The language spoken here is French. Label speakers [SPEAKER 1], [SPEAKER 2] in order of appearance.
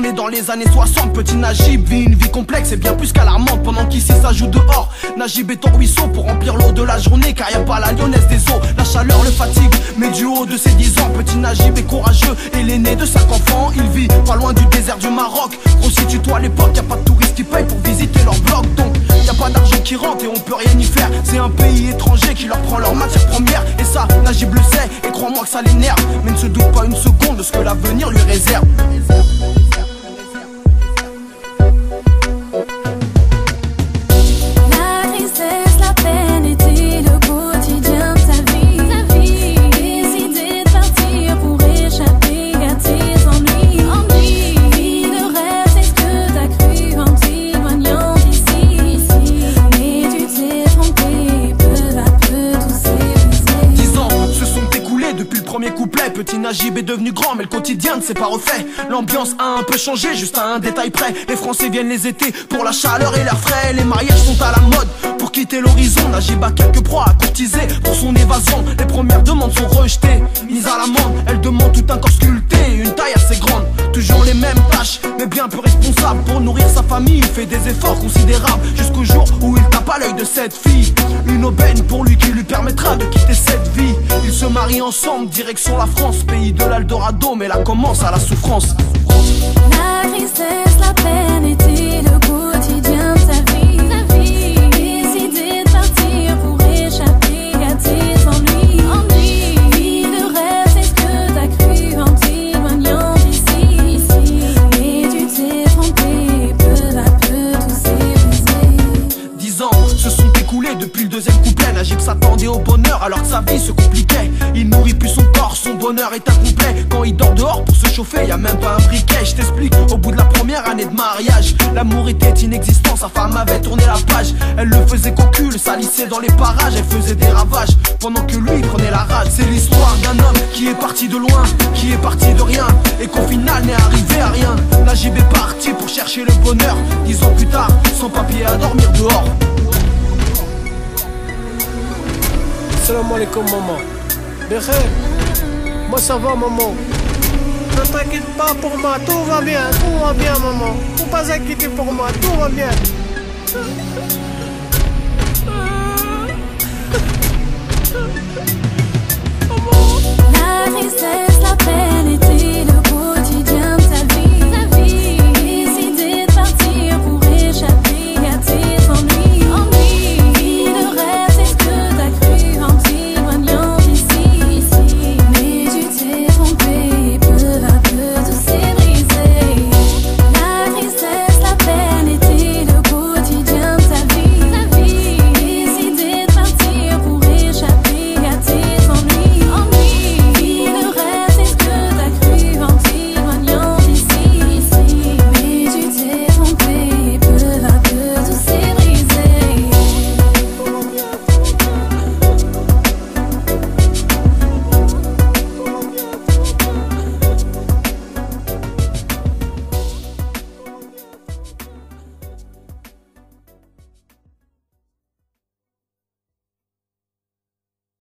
[SPEAKER 1] est dans les années 60. Petit Najib vit une vie complexe et bien plus qu'alarmante. Pendant qu'ici ça joue dehors, Najib est en ruisseau pour remplir l'eau de la journée. Car y a pas la lyonnaise des eaux. La chaleur le fatigue, mais du haut de ses 10 ans, petit Najib est courageux et l'aîné de 5 enfants. Il vit pas loin du désert du Maroc. Resitue-toi à l'époque, y a pas de touristes qui payent pour visiter leur bloc. Donc y a pas d'argent qui rentre et on peut rien y faire. C'est un pays étranger qui leur prend leur matière première. Et ça, Najib le sait et crois-moi que ça l'énerve. Mais ne se doute pas une seconde de ce que l'avenir lui réserve. Petit Najib est devenu grand mais le quotidien ne s'est pas refait. L'ambiance a un peu changé juste à un détail près. Les Français viennent les étés pour la chaleur et l'air frais. Les mariages sont à la mode pour quitter l'horizon. Najib a quelques proies à courtiser pour son évasion. Les premières demandes sont rejetées, mises à l'amende. Elle demande tout un corps sculpté, une taille assez grande. Toujours les mêmes tâches mais bien plus responsable. Pour nourrir sa famille il fait des efforts considérables. Jusqu'au jour où il tape à l'œil de cette fille. Une aubaine pour lui qui lui permettra de quitter cette vie. Ils se marient ensemble, direction la France, pays de l'Eldorado, mais là commence à la souffrance.
[SPEAKER 2] La tristesse, la peine était le quotidien de sa vie. Décidé de partir pour échapper à tes ennuis. Vie de rêve, c'est ce que t'as cru en t'éloignant d'ici. Mais tu t'es trompé, peu à peu tout s'est brisé.
[SPEAKER 1] 10 ans se sont écoulés depuis le deuxième couplet. Najib s'attendait au bonheur alors que sa vie se compliquait. Il nourrit plus son corps, son bonheur est incomplet. Quand il dort dehors pour se chauffer, y a même pas un briquet. Je t'explique, au bout de la première année de mariage, l'amour était inexistant, sa femme avait tourné la page. Elle le faisait cocu, le salissait dans les parages. Elle faisait des ravages, pendant que lui prenait la rage. C'est l'histoire d'un homme qui est parti de loin, qui est parti de rien, et qu'au final n'est arrivé à rien. Najib est parti pour chercher le bonheur. 10 ans plus tard, sans papier à dormir dehors.
[SPEAKER 3] Salam alaikum maman. Békhé, moi ça va maman. Ne t'inquiète pas pour moi, tout va bien maman. Faut pas s'inquiéter pour moi, tout va bien.
[SPEAKER 2] La tristesse, la peine.